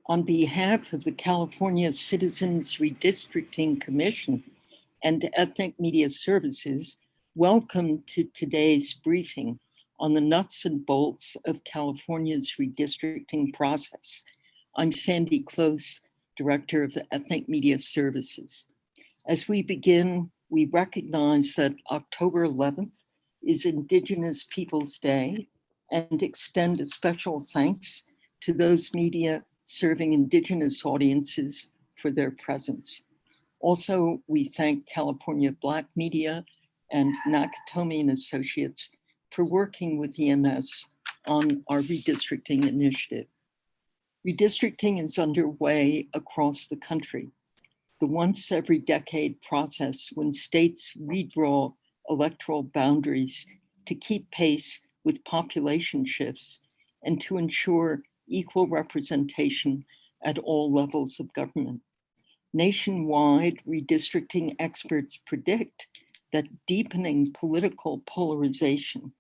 On behalf of the California Citizens Redistricting Commission and Ethnic Media Services, welcome to today's briefing on the nuts and bolts of California's redistricting process. I'm Sandy Close, Director of the Ethnic Media Services. As we begin, we recognize that October 11th is Indigenous Peoples' Day and extend a special thanks to those media serving Indigenous audiences for their presence. Also, we thank California Black Media and Nakatomi and Associates for working with EMS on our redistricting initiative. Redistricting is underway across the country. The once every decade process when states redraw electoral boundaries to keep pace with population shifts and to ensure equal representation at all levels of government. Nationwide, redistricting experts predict that deepening political polarization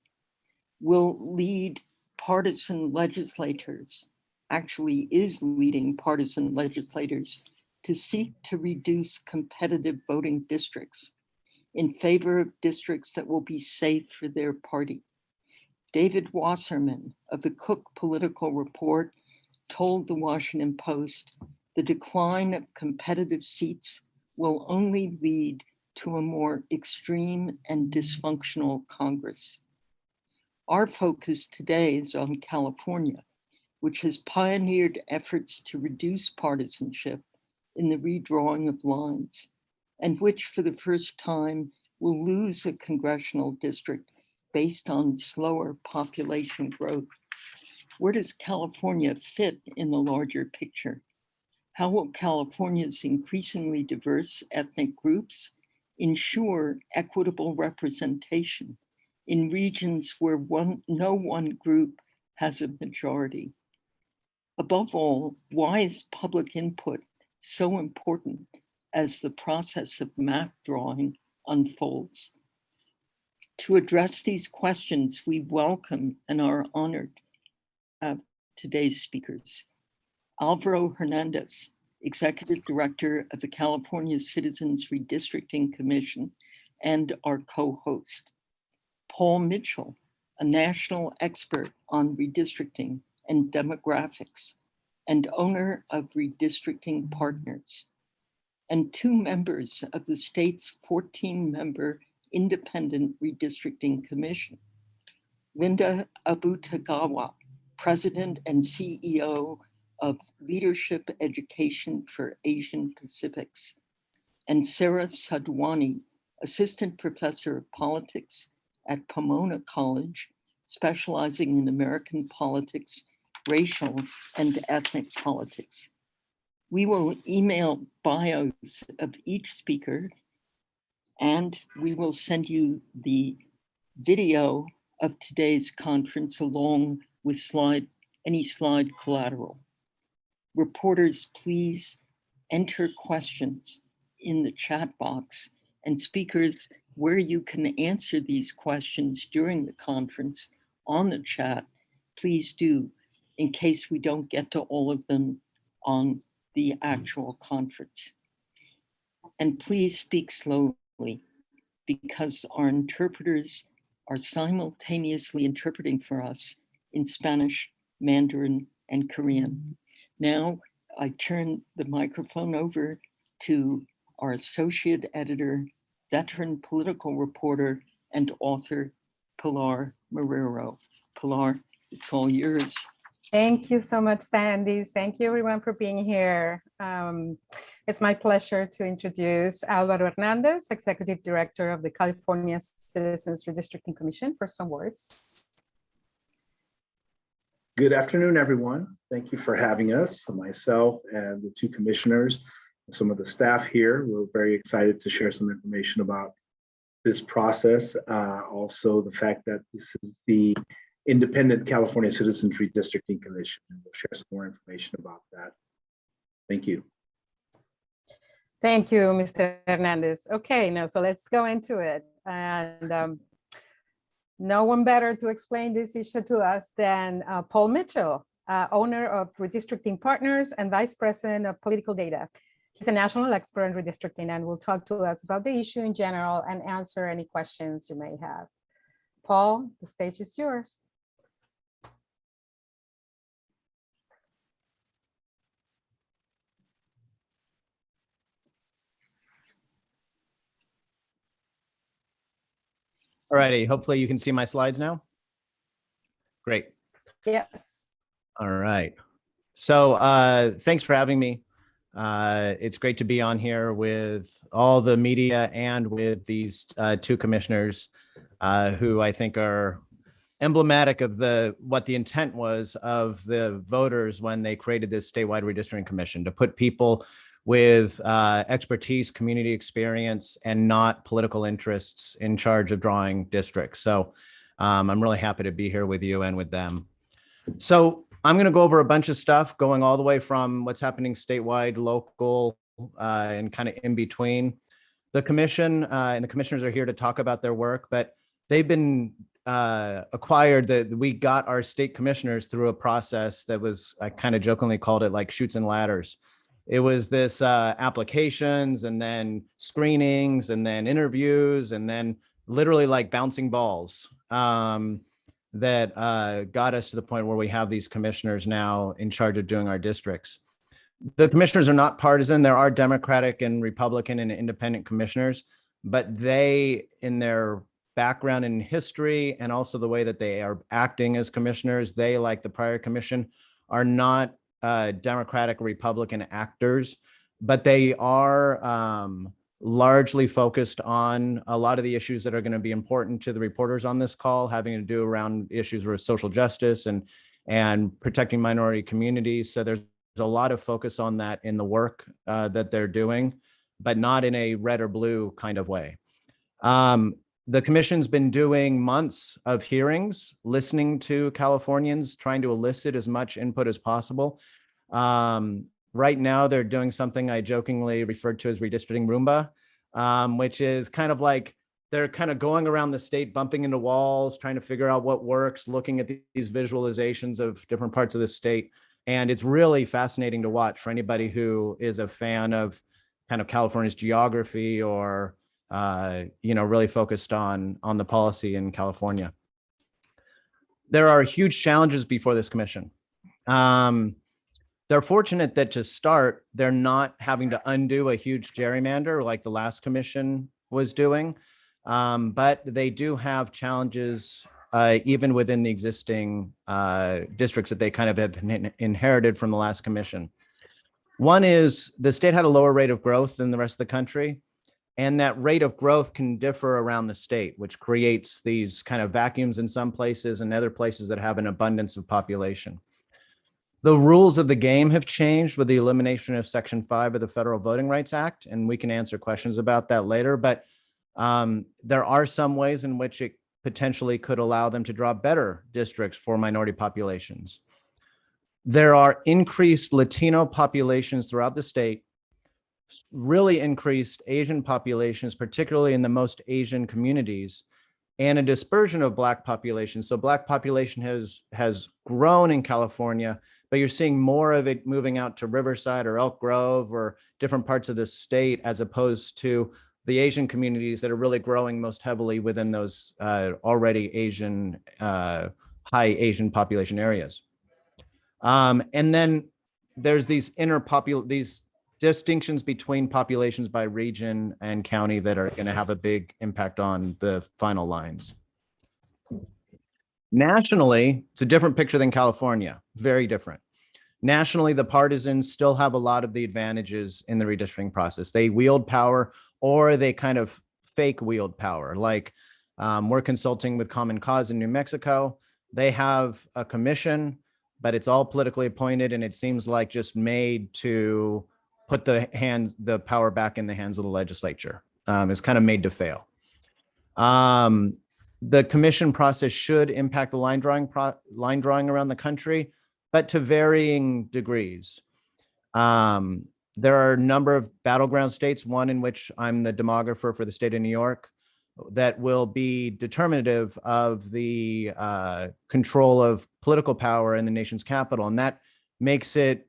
will lead partisan legislators, actually is leading partisan legislators to seek to reduce competitive voting districts in favor of districts that will be safe for their party. David Wasserman of the Cook Political Report told the Washington Post, the decline of competitive seats will only lead to a more extreme and dysfunctional Congress. Our focus today is on California, which has pioneered efforts to reduce partisanship in the redrawing of lines, and which for the first time will lose a congressional district based on slower population growth. Where does California fit in the larger picture? How will California's increasingly diverse ethnic groups ensure equitable representation in regions where no one group has a majority? Above all, why is public input so important as the process of map drawing unfolds? To address these questions, we welcome and are honored to have today's speakers. Alvaro Hernandez, Executive Director of the California Citizens Redistricting Commission and our co-host. Paul Mitchell, a national expert on redistricting and demographics and owner of Redistricting Partners, and two members of the state's 14-member Independent Redistricting Commission. Linda Akudagawa, President and CEO of Leadership Education for Asian Pacifics, and Sara Sarwani, Assistant Professor of Politics at Pomona College, specializing in American politics, racial and ethnic politics. We will email bios of each speaker, and we will send you the video of today's conference along with any slide collateral. Reporters, please enter questions in the chat box, and speakers, where you can answer these questions during the conference on the chat, please do, in case we don't get to all of them on the actual conference. And please speak slowly, because our interpreters are simultaneously interpreting for us in Spanish, Mandarin, and Korean. Now, I turn the microphone over to our associate editor, veteran political reporter, and author, Pilar Marrero. Pilar, it's all yours. Thank you so much, Sandy. Thank you everyone for being here. It's my pleasure to introduce Alvaro Hernandez, Executive Director of the California Citizens Redistricting Commission, for some words. Good afternoon, everyone. Thank you for having us, myself and the two commissioners. some of the staff here. We're very excited to share some information about this process. Also, the fact that this is the Independent California Citizens Redistricting Commission, and we'll share some more information about that. Thank you. Thank you, Mr. Hernandez. Okay, now, so let's go into it. And no one better to explain this issue to us than Paul Mitchell, owner of Redistricting Partners and Vice President of Political Data. He's a national expert in redistricting and will talk to us about the issue in general and answer any questions you may have. Paul, the stage is yours. All righty, hopefully you can see my slides now. Great. Yes. All right. So thanks for having me. It's great to be on here with all the media and with these two commissioners who I think are emblematic of what the intent was of the voters when they created this statewide redistricting commission, to put people with expertise, community experience, and not political interests in charge of drawing districts. So I'm really happy to be here with you and with them. So I'm going to go over a bunch of stuff going all the way from what's happening statewide, local, and kind of in between. The commission and the commissioners are here to talk about their work, but they've been acquired. That we got our state commissioners through a process that was, I kind of jokingly called it like chutes and ladders. It was this applications and then screenings and then interviews and then literally like bouncing balls that got us to the point where we have these commissioners now in charge of doing our districts. The commissioners are not partisan. There are Democratic and Republican and independent commissioners, but they, in their background and history and also the way that they are acting as commissioners, they, like the prior commission, are not Democratic or Republican actors, but they are largely focused on a lot of the issues that are going to be important to the reporters on this call, having to do around issues with social justice and protecting minority communities. So there's a lot of focus on that in the work that they're doing, but not in a red or blue kind of way. The commission's been doing months of hearings, listening to Californians, trying to elicit as much input as possible. Right now, they're doing something I jokingly referred to as redistricting Roomba, which is kind of like they're kind of going around the state, bumping into walls, trying to figure out what works, looking at these visualizations of different parts of the state. And it's really fascinating to watch for anybody who is a fan of kind of California's geography or really focused on the policy in California. There are huge challenges before this commission. They're fortunate that to start, they're not having to undo a huge gerrymander like the last commission was doing, but they do have challenges even within the existing districts that they kind of have inherited from the last commission. One is the state had a lower rate of growth than the rest of the country. And that rate of growth can differ around the state, which creates these kind of vacuums in some places and other places that have an abundance of population. The rules of the game have changed with the elimination of Section 5 of the Federal Voting Rights Act, and we can answer questions about that later, but there are some ways in which it potentially could allow them to draw better districts for minority populations. There are increased Latino populations throughout the state, really increased Asian populations, particularly in the most Asian communities, and a dispersion of Black population. So Black population has grown in California, but you're seeing more of it moving out to Riverside or Elk Grove or different parts of the state, as opposed to the Asian communities that are really growing most heavily within those already Asian, high Asian population areas. And then there's these these distinctions between populations by region and county that are going to have a big impact on the final lines. Nationally, it's a different picture than California, very different. Nationally, the partisans still have a lot of the advantages in the redistricting process. They wield power, or they kind of fake wield power. Like we're consulting with Common Cause in New Mexico. They have a commission, but it's all politically appointed, and it seems like just made to put the power back in the hands of the legislature. It's kind of made to fail. The commission process should impact the line drawing around the country, but to varying degrees. There are a number of battleground states, one in which I'm the demographer for the state of New York, that will be determinative of the control of political power in the nation's capital. And that makes it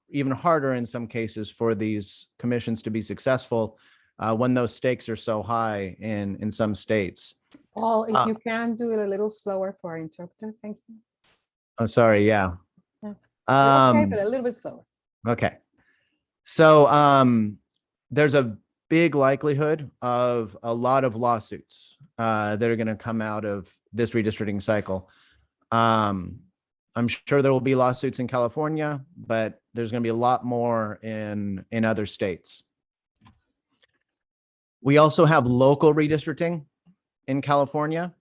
even harder in some cases for these commissions to be successful when those stakes are so high in some states. Paul, if you can do it a little slower for our interpreter, thank you. Oh, sorry, yeah. Okay, but a little bit slower. Okay. So there's a big likelihood of a lot of lawsuits that are going to come out of this redistricting cycle. I'm sure there will be lawsuits in California, but there's going to be a lot more in other states. We also have local redistricting in California.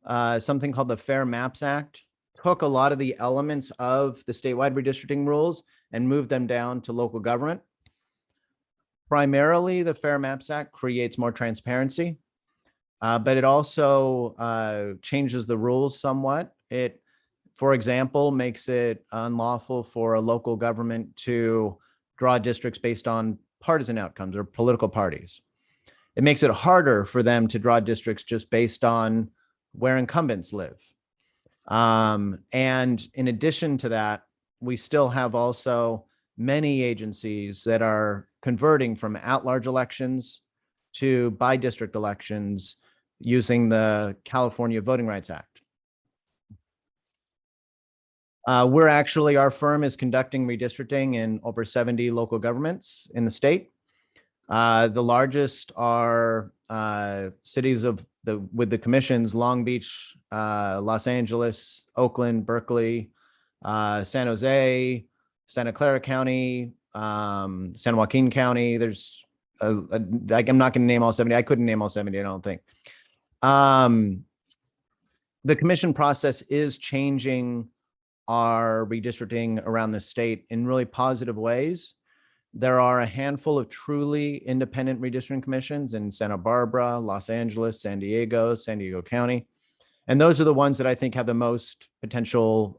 Something called the Fair Maps Act took a lot of the elements of the statewide redistricting rules and moved them down to local government. Primarily, the Fair Maps Act creates more transparency, but it also changes the rules somewhat. It, for example, makes it unlawful for a local government to draw districts based on partisan outcomes or political parties. It makes it harder for them to draw districts just based on where incumbents live. And in addition to that, we still have also many agencies that are converting from at-large elections to by-district elections using the California Voting Rights Act. Our firm is conducting redistricting in over 70 local governments in the state. The largest are cities with the commissions: Long Beach, Los Angeles, Oakland, Berkeley, San Jose, Santa Clara County, San Joaquin County. There's I'm not going to name all 70. I couldn't name all 70, I don't think. The commission process is changing our redistricting around the state in really positive ways. There are a handful of truly independent redistricting commissions in Santa Barbara, Los Angeles, San Diego County. And those are the ones that I think have the most potential,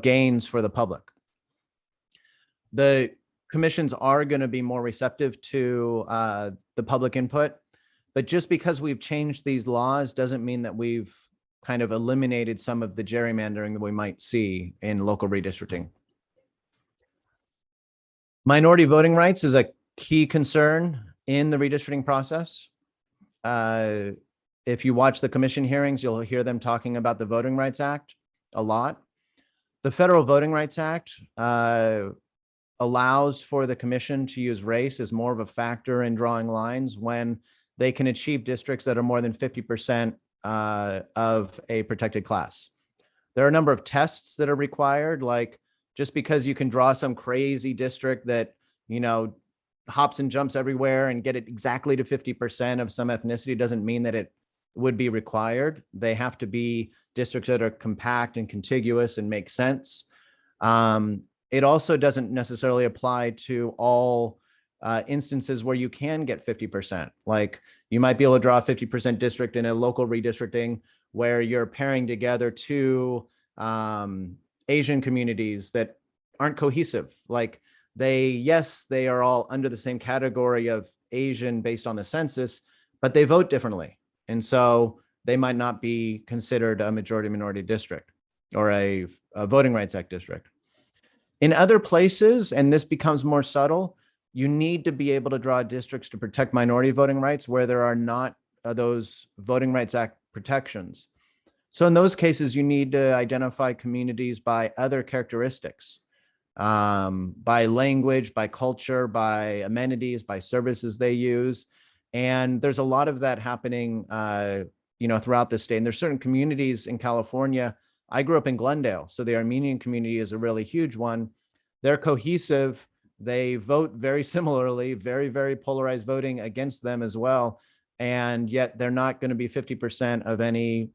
gains for the public. The commissions are going to be more receptive to the public input, but just because we've changed these laws doesn't mean that we've kind of eliminated some of the gerrymandering that we might see in local redistricting. Minority voting rights is a key concern in the redistricting process. If you watch the commission hearings, you'll hear them talking about the Voting Rights Act a lot. The Federal Voting Rights Act allows for the commission to use race as more of a factor in drawing lines when they can achieve districts that are more than 50% of a protected class. There are a number of tests that are required, like just because you can draw some crazy district that, hops and jumps everywhere and get it exactly to 50% of some ethnicity doesn't mean that it would be required. They have to be districts that are compact and contiguous and make sense. It also doesn't necessarily apply to all instances where you can get 50%. Like you might be able to draw a 50% district in a local redistricting where you're pairing together two Asian communities that aren't cohesive. Like they are all under the same category of Asian based on the census, but they vote differently. And so they might not be considered a majority minority district or a Voting Rights Act district. In other places, and this becomes more subtle, you need to be able to draw districts to protect minority voting rights where there are not those Voting Rights Act protections. So in those cases, you need to identify communities by other characteristics, by language, by culture, by amenities, by services they use. And there's a lot of that happening, throughout the state. And there's certain communities in California. I grew up in Glendale, so the Armenian community is a really huge one. They're cohesive. They vote very similarly, very, very polarized voting against them as well. And yet they're not going to be 50% of any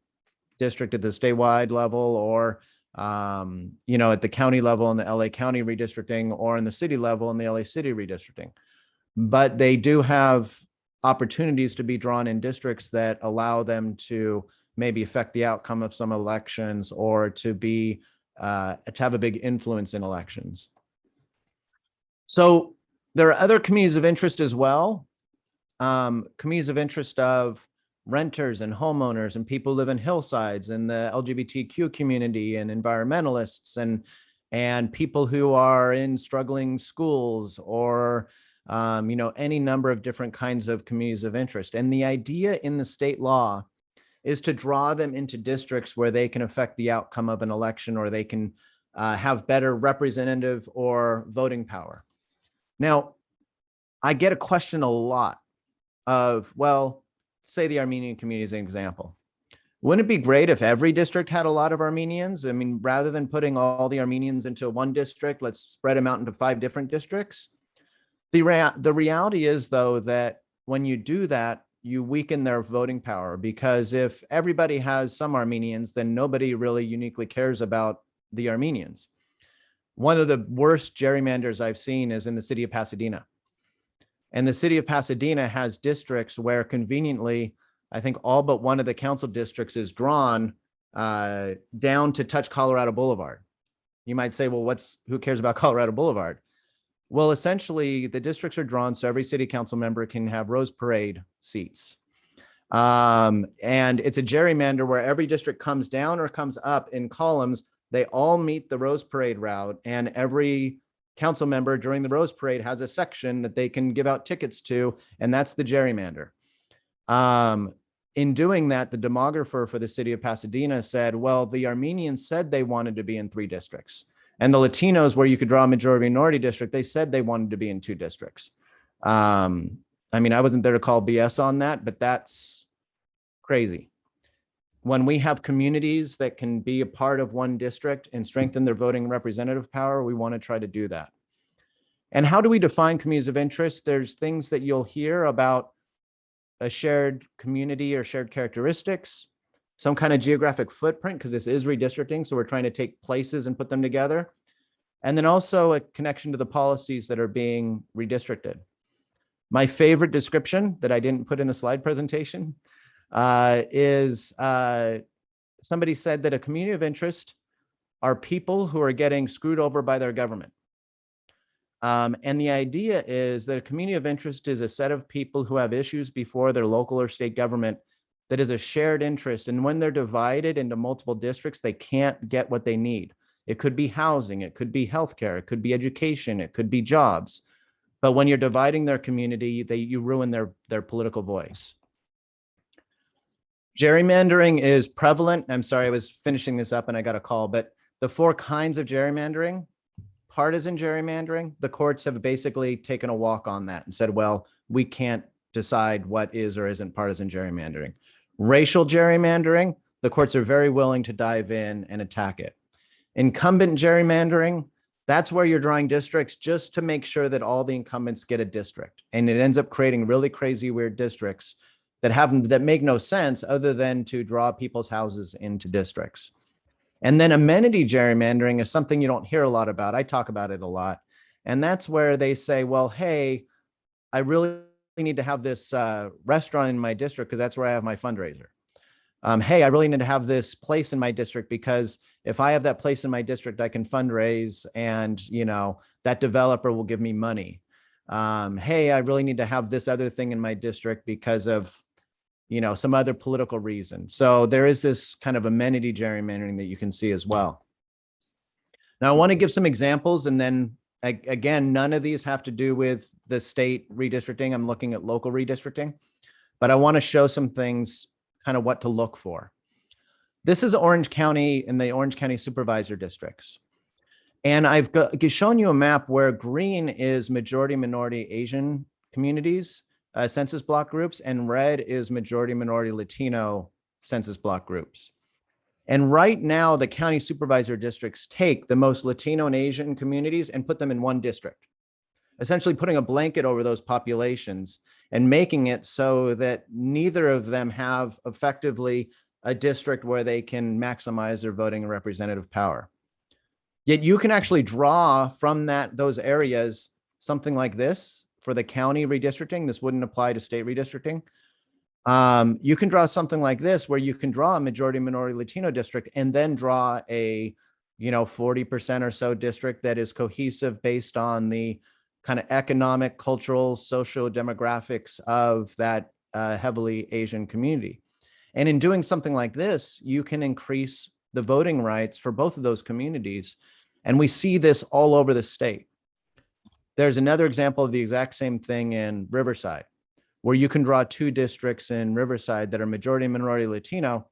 district at the statewide level or at the county level in the LA County redistricting, or in the city level in the LA City redistricting. But they do have opportunities to be drawn in districts that allow them to maybe affect the outcome of some elections, or to have a big influence in elections. So there are other communities of interest as well. Communities of interest of renters and homeowners and people who live in hillsides, and the LGBTQ community, and environmentalists, and people who are in struggling schools, or any number of different kinds of communities of interest. And the idea in the state law is to draw them into districts where they can affect the outcome of an election, or they can have better representative or voting power. Now, I get a question a lot of, well, say the Armenian community is an example. Wouldn't it be great if every district had a lot of Armenians? I mean, rather than putting all the Armenians into one district, let's spread them out into 5 different districts. The reality is, though, that when you do that, you weaken their voting power, because if everybody has some Armenians, then nobody really uniquely cares about the Armenians. One of the worst gerrymanders I've seen is in the city of Pasadena. And the city of Pasadena has districts where conveniently, I think all but one of the council districts is drawn down to touch Colorado Boulevard. You might say, well, who cares about Colorado Boulevard? Well, essentially, the districts are drawn so every city council member can have Rose Parade seats. And it's a gerrymander where every district comes down or comes up in columns. They all meet the Rose Parade route, and every council member during the Rose Parade has a section that they can give out tickets to, and that's the gerrymander. In doing that, the demographer for the city of Pasadena said, well, the Armenians said they wanted to be in 3 districts. And the Latinos, where you could draw a majority minority district, they said they wanted to be in 2 districts. I mean, I wasn't there to call BS on that, but that's crazy. When we have communities that can be a part of one district and strengthen their voting representative power, we want to try to do that. And how do we define communities of interest? There's things that you'll hear about a shared community or shared characteristics, some kind of geographic footprint, because this is redistricting. So we're trying to take places and put them together. And then also a connection to the policies that are being redistricted. My favorite description that I didn't put in the slide presentation is somebody said that a community of interest are people who are getting screwed over by their government. And the idea is that a community of interest is a set of people who have issues before their local or state government that is a shared interest. And when they're divided into multiple districts, they can't get what they need. It could be housing, it could be healthcare, it could be education, it could be jobs. But when you're dividing their community, you ruin their political voice. Gerrymandering is prevalent. I'm sorry, I was finishing this up and I got a call, but the 4 kinds of gerrymandering: partisan gerrymandering, the courts have basically taken a walk on that and said, well, we can't decide what is or isn't partisan gerrymandering. Racial gerrymandering, the courts are very willing to dive in and attack it. Incumbent gerrymandering, that's where you're drawing districts just to make sure that all the incumbents get a district. And it ends up creating really crazy, weird districts that make no sense other than to draw people's houses into districts. And then amenity gerrymandering is something you don't hear a lot about. I talk about it a lot. And that's where they say, well, hey, I really need to have this restaurant in my district because that's where I have my fundraiser. Hey, I really need to have this place in my district because if I have that place in my district, I can fundraise and, that developer will give me money. Hey, I really need to have this other thing in my district because of, some other political reason. So there is this kind of amenity gerrymandering that you can see as well. Now, I want to give some examples, and then again, none of these have to do with the state redistricting. I'm looking at local redistricting, but I want to show some things, kind of what to look for. This is Orange County and the Orange County supervisor districts. And I've shown you a map where green is majority minority Asian communities, census block groups, and red is majority minority Latino census block groups. And right now, the county supervisor districts take the most Latino and Asian communities and put them in one district, essentially putting a blanket over those populations and making it so that neither of them have effectively a district where they can maximize their voting and representative power. Yet you can actually draw from those areas something like this for the county redistricting. This wouldn't apply to state redistricting. You can draw something like this where you can draw a majority minority Latino district and then draw a 40% or so district that is cohesive based on the kind of economic, cultural, social demographics of that heavily Asian community. And in doing something like this, you can increase the voting rights for both of those communities. And we see this all over the state. There's another example of the exact same thing in Riverside, where you can draw 2 districts in Riverside that are majority minority Latino.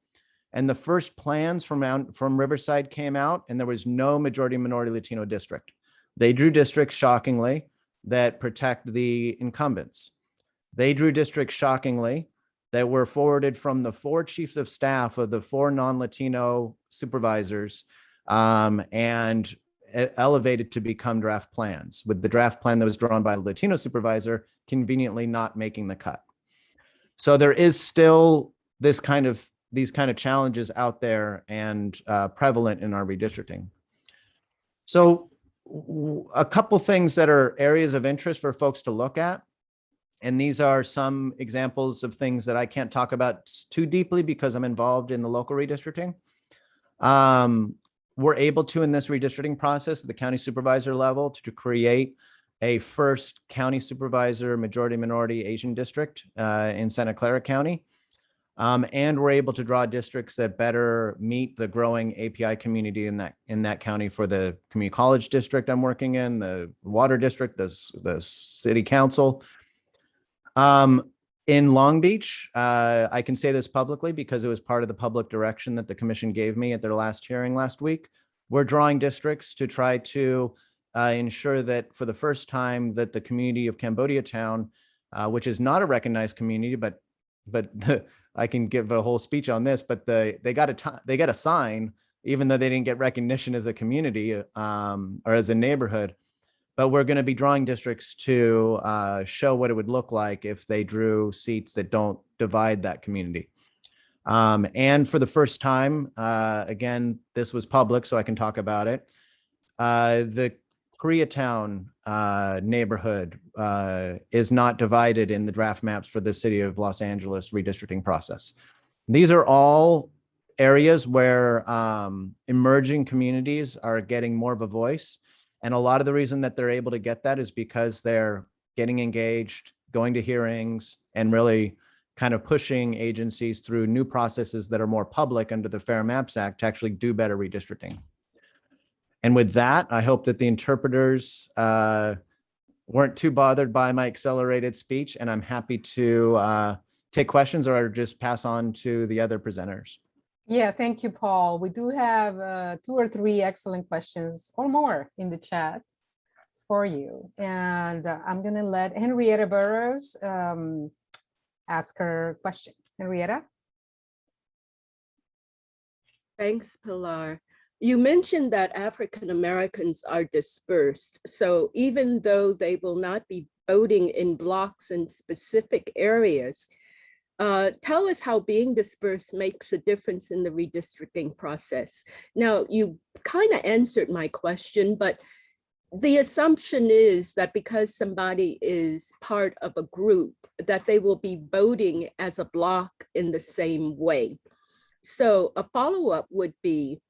And the first plans from Riverside came out and there was no majority minority Latino district. They drew districts, shockingly, that protect the incumbents. They drew districts, shockingly, that were forwarded from the 4 chiefs of staff of the 4 non-Latino supervisors and elevated to become draft plans, with the draft plan that was drawn by a Latino supervisor conveniently not making the cut. So there is still these kind of challenges out there and prevalent in our redistricting. So a couple things that are areas of interest for folks to look at. And these are some examples of things that I can't talk about too deeply because I'm involved in the local redistricting. We're able to, in this redistricting process at the county supervisor level, to create a first county supervisor majority minority Asian district in Santa Clara County. And we're able to draw districts that better meet the growing API community in that county for the community college district I'm working in, the water district, the city council. In Long Beach, I can say this publicly because it was part of the public direction that the commission gave me at their last hearing last week. We're drawing districts to try to ensure that for the first time that the community of Cambodia Town, which is not a recognized community, but I can give a whole speech on this, but they got a sign, even though they didn't get recognition as a community or as a neighborhood. But we're going to be drawing districts to show what it would look like if they drew seats that don't divide that community. And for the first time, again, this was public, so I can talk about it. The Koreatown neighborhood is not divided in the draft maps for the city of Los Angeles redistricting process. These are all areas where emerging communities are getting more of a voice. And a lot of the reason that they're able to get that is because they're getting engaged, going to hearings, and really kind of pushing agencies through new processes that are more public under the Fair Maps Act to actually do better redistricting. And with that, I hope that the interpreters weren't too bothered by my accelerated speech, and I'm happy to take questions or just pass on to the other presenters. Yeah, thank you, Paul. We do have 2 or 3 excellent questions or more in the chat for you. And I'm going to let Henrietta Burrows ask her question. Henrietta? Thanks, Pilar. You mentioned that African Americans are dispersed. So even though they will not be voting in blocks in specific areas, tell us how being dispersed makes a difference in the redistricting process. Now, you kind of answered my question, but the assumption is that because somebody is part of a group, that they will be voting as a block in the same way. So a follow-up would be,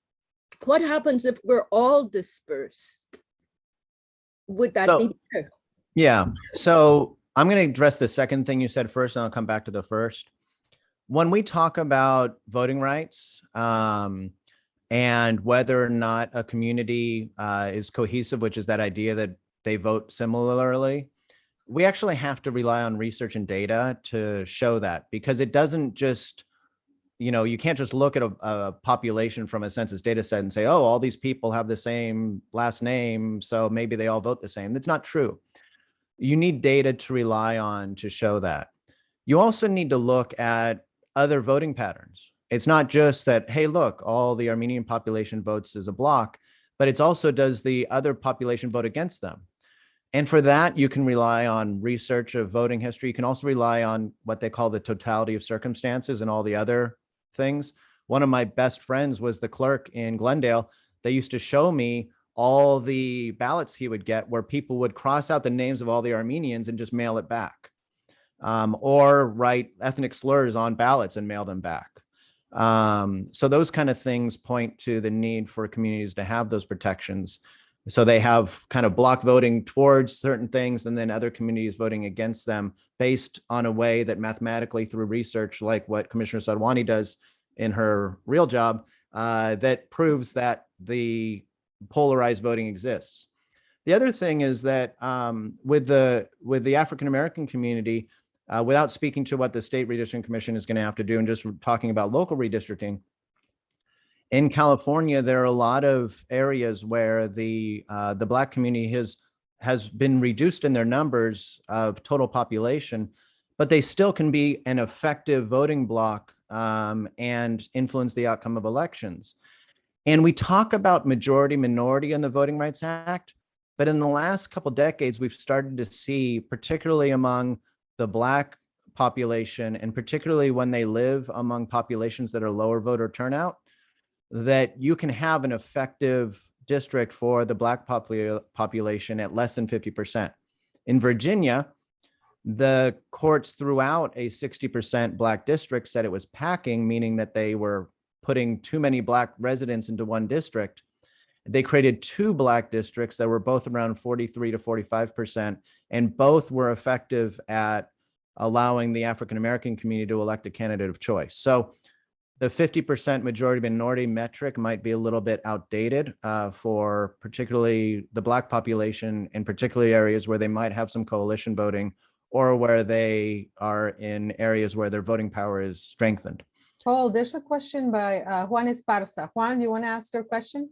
what happens if we're all dispersed? Would that be better? Yeah, so I'm going to address the second thing you said first, and I'll come back to the first. When we talk about voting rights and whether or not a community is cohesive, which is that idea that they vote similarly, we actually have to rely on research and data to show that, because it doesn't just, you can't just look at a population from a census data set and say, oh, all these people have the same last name, so maybe they all vote the same. That's not true. You need data to rely on to show that. You also need to look at other voting patterns. It's not just that, hey, look, all the Armenian population votes as a block, but it's also, does the other population vote against them? And for that, you can rely on research of voting history. You can also rely on what they call the totality of circumstances and all the other things. One of my best friends was the clerk in Glendale. They used to show me all the ballots he would get where people would cross out the names of all the Armenians and just mail it back, or write ethnic slurs on ballots and mail them back. So those kind of things point to the need for communities to have those protections. So they have kind of block voting towards certain things and then other communities voting against them based on a way that mathematically through research, like what Commissioner Sarwani does in her real job, that proves that the polarized voting exists. The other thing is that with the African-American community, without speaking to what the State Redistricting Commission is going to have to do and just talking about local redistricting, in California, there are a lot of areas where the Black community has been reduced in their numbers of total population, but they still can be an effective voting bloc and influence the outcome of elections. And we talk about majority minority in the Voting Rights Act, but in the last couple of decades, we've started to see, particularly among the Black population, and particularly when they live among populations that are lower voter turnout, that you can have an effective district for the Black population at less than 50%. In Virginia, the courts threw out a 60% Black district, said it was packing, meaning that they were putting too many Black residents into one district. They created two Black districts that were both around 43 to 45%, and both were effective at allowing the African-American community to elect a candidate of choice. So the 50% majority minority metric might be a little bit outdated for particularly the Black population, in particularly areas where they might have some coalition voting or where they are in areas where their voting power is strengthened. Paul, there's a question by Juan Esparza. Juan, you want to ask your question?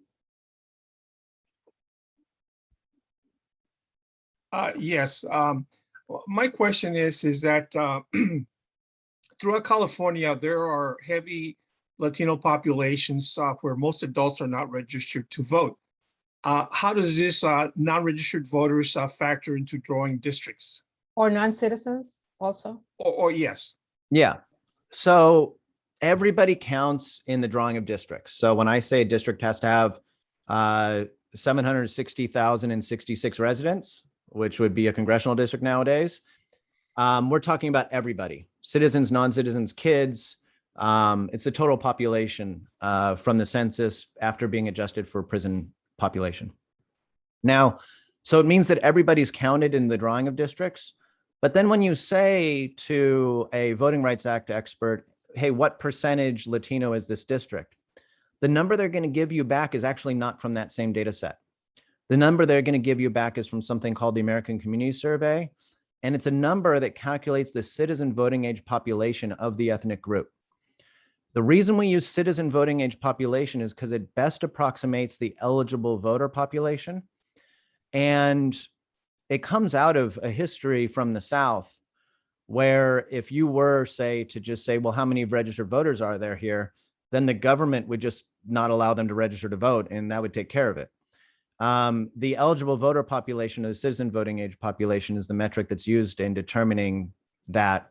Yes. My question is that throughout California, there are heavy Latino populations where most adults are not registered to vote. How does this non-registered voters factor into drawing districts? Or non-citizens also? Or yes. Yeah. So everybody counts in the drawing of districts. So when I say a district has to have 760,066 residents, which would be a congressional district nowadays, we're talking about everybody, citizens, non-citizens, kids. It's the total population from the census after being adjusted for prison population. Now, so it means that everybody's counted in the drawing of districts. But then when you say to a Voting Rights Act expert, hey, what percentage Latino is this district? The number they're going to give you back is actually not from that same data set. The number they're going to give you back is from something called the American Community Survey. And it's a number that calculates the citizen voting age population of the ethnic group. The reason we use citizen voting age population is because it best approximates the eligible voter population. And it comes out of a history from the South where if you were, say, to just say, well, how many registered voters are there here? Then the government would just not allow them to register to vote, and that would take care of it. The eligible voter population, or the citizen voting age population, is the metric that's used in determining that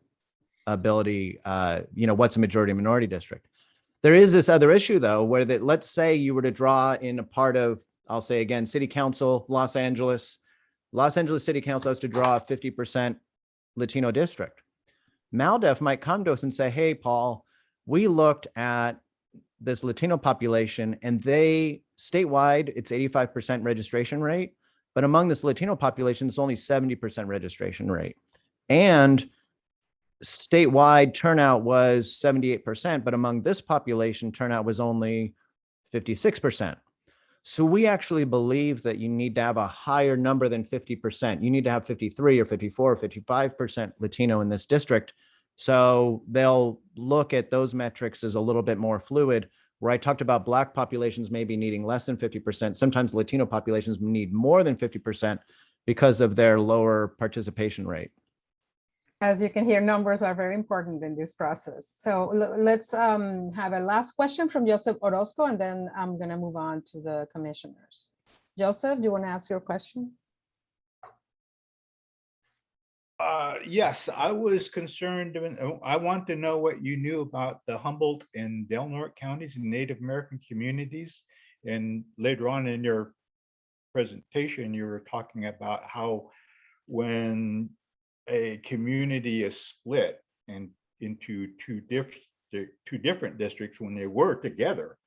ability, what's a majority minority district. There is this other issue, though, where that, let's say you were to draw in a part of, I'll say again, City Council, Los Angeles City Council has to draw a 50% Latino district. MALDEF might come to us and say, hey, Paul, we looked at this Latino population and they statewide, it's 85% registration rate, but among this Latino population, it's only 70% registration rate. And statewide turnout was 78%, but among this population, turnout was only 56%. So we actually believe that you need to have a higher number than 50%. You need to have 53 or 54 or 55% Latino in this district. So they'll look at those metrics as a little bit more fluid, where I talked about Black populations maybe needing less than 50%. Sometimes Latino populations need more than 50% because of their lower participation rate. As you can hear, numbers are very important in this process. So let's have a last question from Joseph Orozco, and then I'm going to move on to the commissioners. Joseph, do you want to ask your question? Yes, I was concerned. I want to know what you knew about the Humboldt and Del Norte counties and Native American communities. And later on in your presentation, you were talking about how when a community is split into two different districts, when they were together,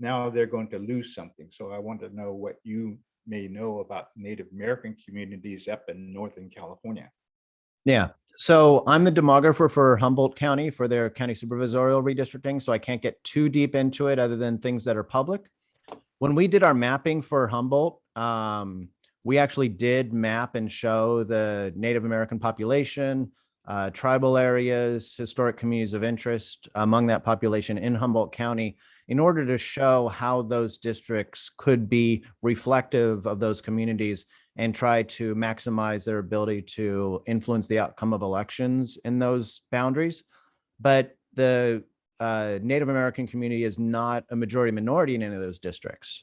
now they're going to lose something. So I want to know what you may know about Native American communities up in Northern California. Yeah. So I'm the demographer for Humboldt County for their county supervisorial redistricting. So I can't get too deep into it other than things that are public. When we did our mapping for Humboldt, we actually did map and show the Native American population, tribal areas, historic communities of interest among that population in Humboldt County in order to show how those districts could be reflective of those communities and try to maximize their ability to influence the outcome of elections in those boundaries. But the Native American community is not a majority minority in any of those districts.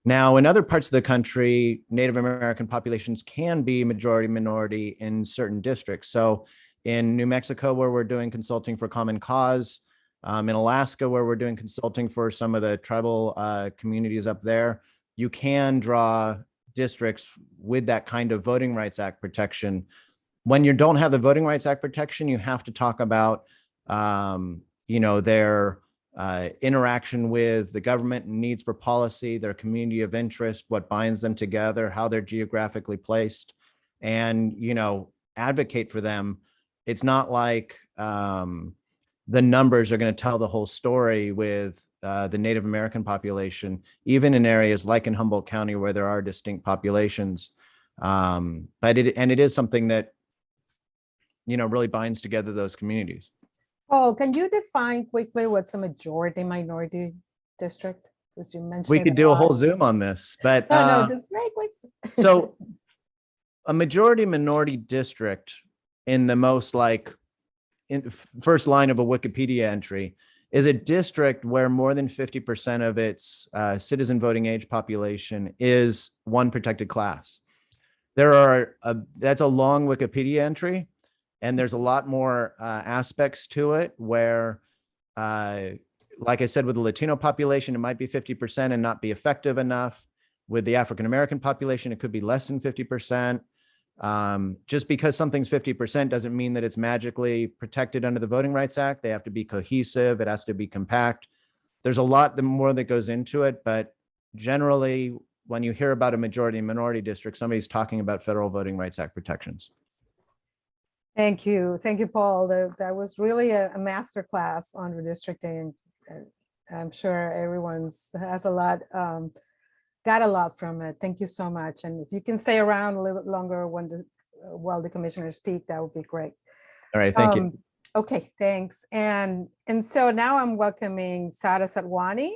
Now, in other parts of the country, Native American populations can be majority minority in certain districts. So in New Mexico, where we're doing consulting for Common Cause, in Alaska, where we're doing consulting for some of the tribal communities up there, you can draw districts with that kind of Voting Rights Act protection. When you don't have the Voting Rights Act protection, you have to talk about, their interaction with the government and needs for policy, their community of interest, what binds them together, how they're geographically placed, and, advocate for them. It's not like the numbers are going to tell the whole story with the Native American population, even in areas like in Humboldt County where there are distinct populations. But it is something that, really binds together those communities. Paul, can you define quickly what's a majority minority district? Because you mentioned We could do a whole Zoom on this, but no, just very quick. so a majority minority district in the most first line of a Wikipedia entry is a district where more than 50% of its citizen voting age population is one protected class. That's a long Wikipedia entry, and there's a lot more aspects to it where, like I said, with the Latino population, it might be 50% and not be effective enough. With the African-American population, it could be less than 50%. Just because something's 50% doesn't mean that it's magically protected under the Voting Rights Act. They have to be cohesive. It has to be compact. There's a lot more that goes into it, but generally, when you hear about a majority and minority district, somebody's talking about federal Voting Rights Act protections. Thank you, Paul. That was really a masterclass on redistricting. I'm sure everyone's has a lot. Got a lot from it. Thank you so much. And if you can stay around a little bit longer while the commissioners speak, that would be great. All right, thank you. Okay, thanks. And so now I'm welcoming Sara Sarwani.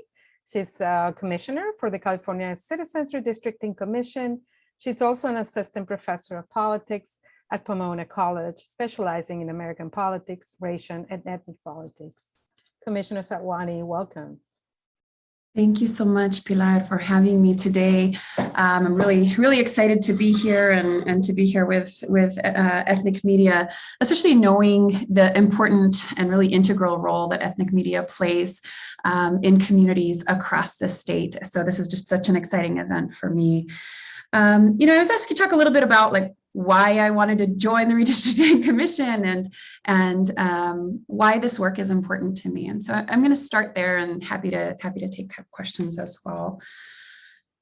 She's a commissioner for the California Citizens Redistricting Commission. She's also an assistant professor of politics at Pomona College, specializing in American politics, racial and ethnic politics. Commissioner Sarwani, welcome. Thank you so much, Pilar, for having me today. I'm really excited to be here and to be here with ethnic media, especially knowing the important and really integral role that ethnic media plays in communities across the state. So this is just such an exciting event for me. I was asked to talk a little bit about why I wanted to join the Redistricting Commission and why this work is important to me. And so I'm going to start there and happy to take questions as well.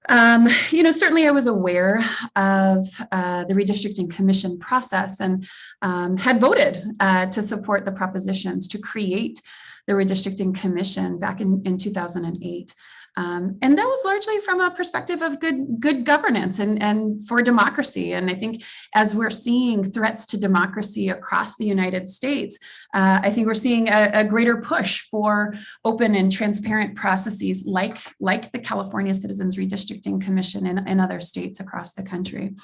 Certainly I was aware of the Redistricting Commission process and had voted to support the propositions to create the Redistricting Commission back in 2008. And that was largely from a perspective of good governance and for democracy. And I think as we're seeing threats to democracy across the United States, I think we're seeing a greater push for open and transparent processes like the California Citizens Redistricting Commission and other states across the country.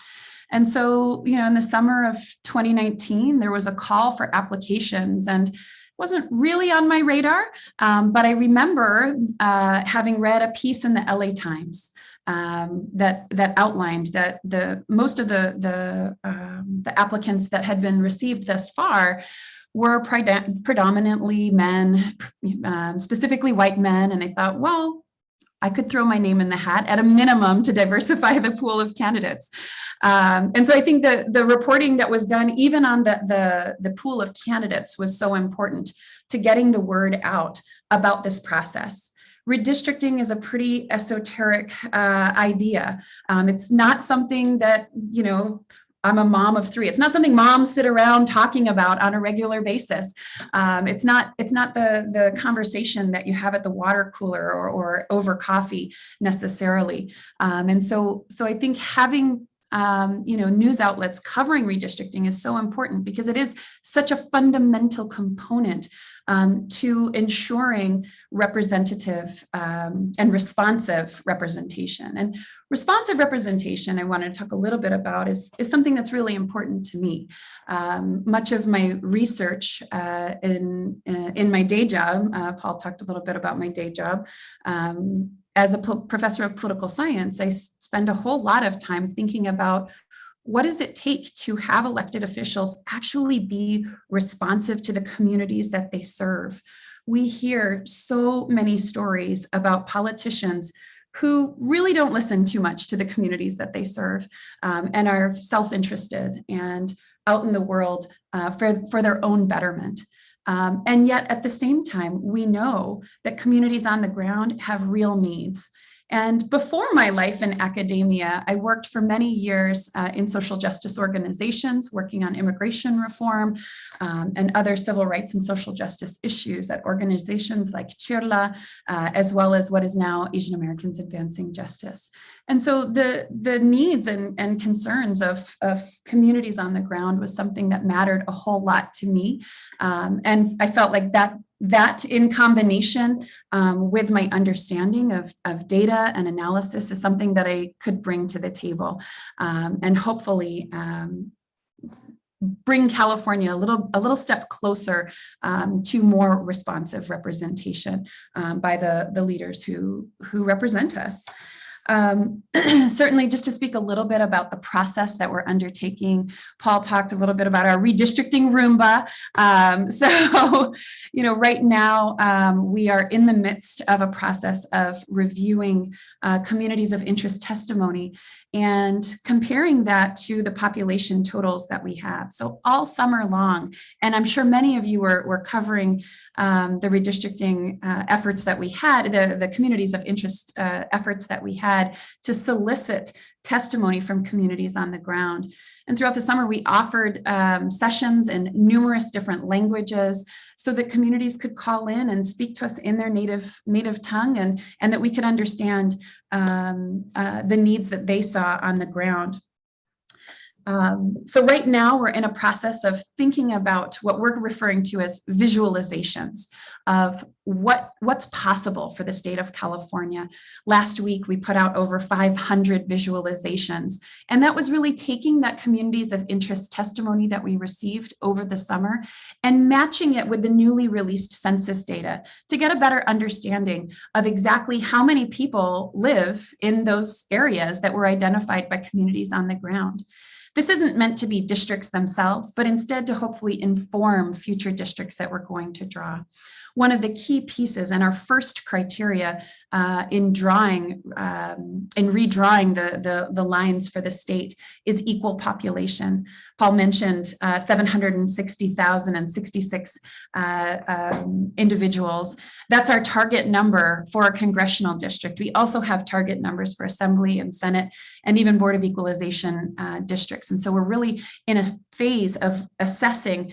And so, in the summer of 2019, there was a call for applications, and wasn't really on my radar, but I remember having read a piece in the LA Times that outlined that most of the applicants that had been received thus far were predominantly men, specifically white men, and I thought, well, I could throw my name in the hat at a minimum to diversify the pool of candidates. And so I think that the reporting that was done, even on the pool of candidates, was so important to getting the word out about this process. Redistricting is a pretty esoteric idea. It's not something that, you know, I'm a mom of three. It's not something moms sit around talking about on a regular basis. It's not the conversation that you have at the water cooler or over coffee necessarily. And so I think having news outlets covering redistricting is so important because it is such a fundamental component to ensuring representative and responsive representation. And responsive representation, I want to talk a little bit about, is something that's really important to me. Much of my research in my day job, Paul talked a little bit about my day job. As a professor of political science, I spend a whole lot of time thinking about what does it take to have elected officials actually be responsive to the communities that they serve. We hear so many stories about politicians who really don't listen too much to the communities that they serve and are self-interested and out in the world for their own betterment. And yet at the same time, we know that communities on the ground have real needs. And before my life in academia, I worked for many years in social justice organizations, working on immigration reform and other civil rights and social justice issues at organizations like CHIRLA, as well as what is now Asian Americans Advancing Justice. And so the needs and concerns of communities on the ground was something that mattered a whole lot to me. And I felt like that in combination with my understanding of data and analysis is something that I could bring to the table and hopefully bring California a little step closer to more responsive representation by the leaders who represent us. Certainly, just to speak a little bit about the process that we're undertaking, Paul talked a little bit about our redistricting Roomba. So, right now we are in the midst of a process of reviewing communities of interest testimony and comparing that to the population totals that we have. So all summer long, and I'm sure many of you were covering the redistricting efforts that we had, the communities of interest efforts that we had to solicit testimony from communities on the ground. And throughout the summer, we offered sessions in numerous different languages so that communities could call in and speak to us in their native tongue and that we could understand the needs that they saw on the ground. So right now we're in a process of thinking about what we're referring to as visualizations of what's possible for the state of California. Last week, we put out over 500 visualizations, and that was really taking that communities of interest testimony that we received over the summer and matching it with the newly released census data to get a better understanding of exactly how many people live in those areas that were identified by communities on the ground. This isn't meant to be districts themselves, but instead to hopefully inform future districts that we're going to draw. One of the key pieces and our first criteria in redrawing the lines for the state is equal population. Paul mentioned 760,066 individuals. That's our target number for a congressional district. We also have target numbers for Assembly and Senate and even Board of Equalization districts. And so we're really in a phase of assessing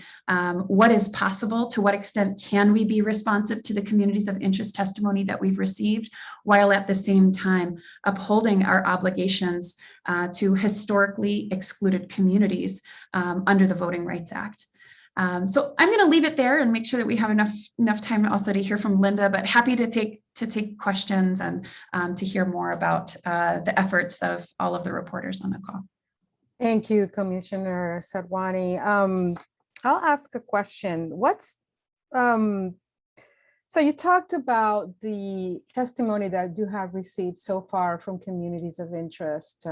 what is possible, to what extent can we be responsive to the communities of interest testimony that we've received, while at the same time upholding our obligations to historically excluded communities under the Voting Rights Act. So I'm going to leave it there and make sure that we have enough time also to hear from Linda, but happy to take questions and to hear more about the efforts of all of the reporters on the call. Thank you, Commissioner Sarwani. I'll ask a question. So you talked about the testimony that you have received so far from communities of interest.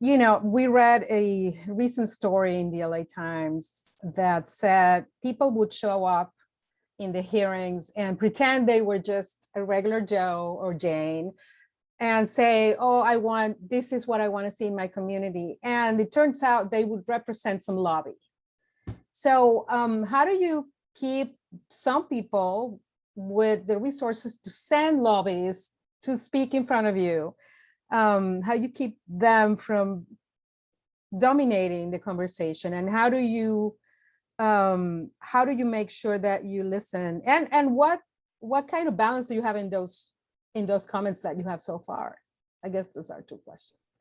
We read a recent story in the LA Times that said people would show up in the hearings and pretend they were just a regular Joe or Jane and say, oh, this is what I want to see in my community. And it turns out they would represent some lobby. So how do you keep some people with the resources to send lobbyists to speak in front of you? How you keep them from dominating the conversation, and how do you make sure that you listen? And what kind of balance do you have in those comments that you have so far? I guess those are two questions.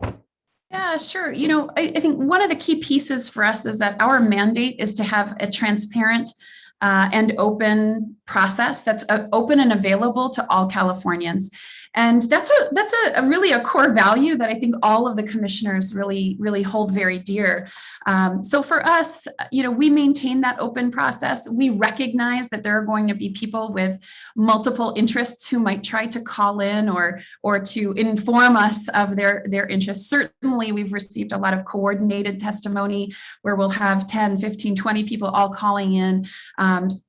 Yeah, sure. You know, I think one of the key pieces for us is that our mandate is to have a transparent and open process that's open and available to all Californians. And that's a really a core value that I think all of the commissioners really hold very dear. So for us, you know, we maintain that open process. We recognize that there are going to be people with multiple interests who might try to call in or to inform us of their interests. Certainly, we've received a lot of coordinated testimony where we'll have 10, 15, 20 people all calling in,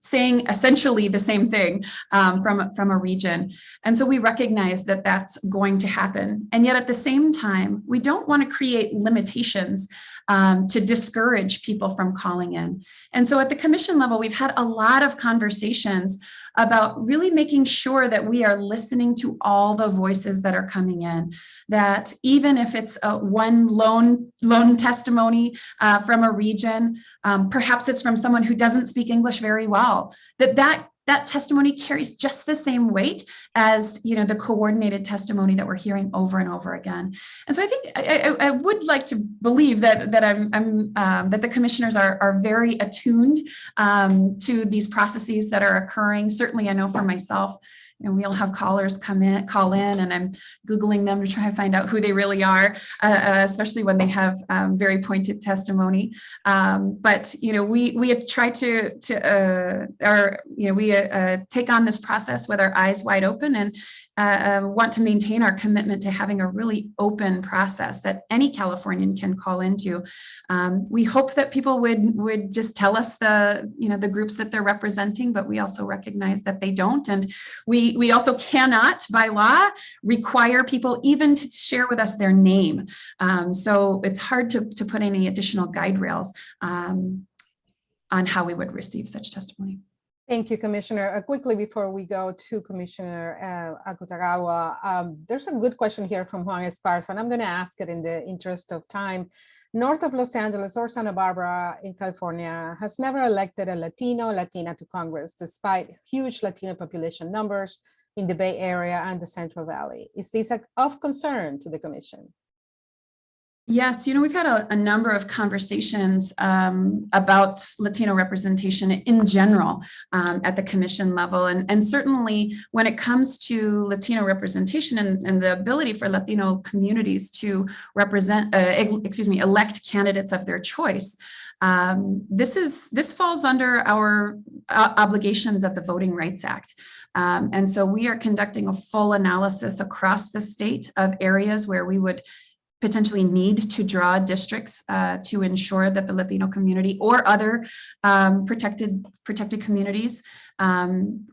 saying essentially the same thing from a region. And so we recognize that that's going to happen. And yet at the same time, we don't want to create limitations to discourage people from calling in. And so at the commission level, we've had a lot of conversations about really making sure that we are listening to all the voices that are coming in, that even if it's one lone testimony from a region, perhaps it's from someone who doesn't speak English very well, that testimony carries just the same weight as, you know, the coordinated testimony that we're hearing over and over again. And so I think I would like to believe that the commissioners are very attuned to these processes that are occurring. Certainly, I know for myself, you know, we'll have callers call in, and I'm Googling them to try and find out who they really are, especially when they have very pointed testimony. But, you know, we try to take on this process with our eyes wide open, and want to maintain our commitment to having a really open process that any Californian can call into. We hope that people would just tell us the groups that they're representing, but we also recognize that they don't. And we also cannot, by law, require people even to share with us their name. So it's hard to put any additional guide rails on how we would receive such testimony. Thank you, Commissioner. Quickly before we go to Commissioner Akudagawa, there's a good question here from Juan Esparza, and I'm going to ask it in the interest of time. North of Los Angeles or Santa Barbara in California has never elected a Latina to Congress, despite huge Latino population numbers in the Bay Area and the Central Valley. Is this of concern to the Commission? Yes, you know, we've had a number of conversations about Latino representation in general at the commission level. And certainly when it comes to Latino representation and the ability for Latino communities to elect candidates of their choice, this falls under our obligations of the Voting Rights Act. And so we are conducting a full analysis across the state of areas where we would potentially need to draw districts to ensure that the Latino community or other protected communities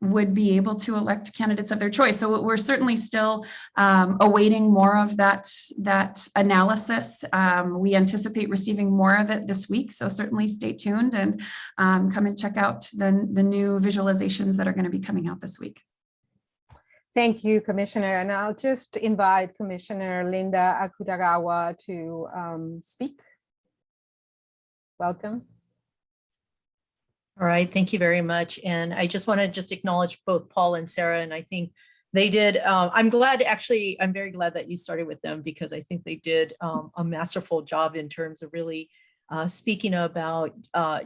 would be able to elect candidates of their choice. So we're certainly still awaiting more of that analysis. We anticipate receiving more of it this week, so certainly stay tuned and come and check out the new visualizations that are going to be coming out this week. Thank you, Commissioner. And I'll just invite Commissioner Linda Akudagawa to speak. Welcome. All right, thank you very much. And I just want to acknowledge both Paul and Sarah. And I think they did, I'm very glad that you started with them, because I think they did a masterful job in terms of really speaking about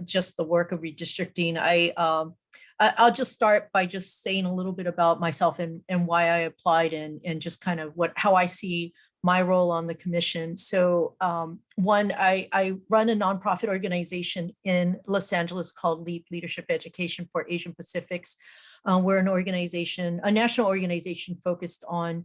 just the work of redistricting. I'll just start by just saying a little bit about myself and why I applied and just kind of how I see my role on the commission. So one, I run a nonprofit organization in Los Angeles called LEAP, Leadership Education for Asian Pacifics. We're an organization, a national organization focused on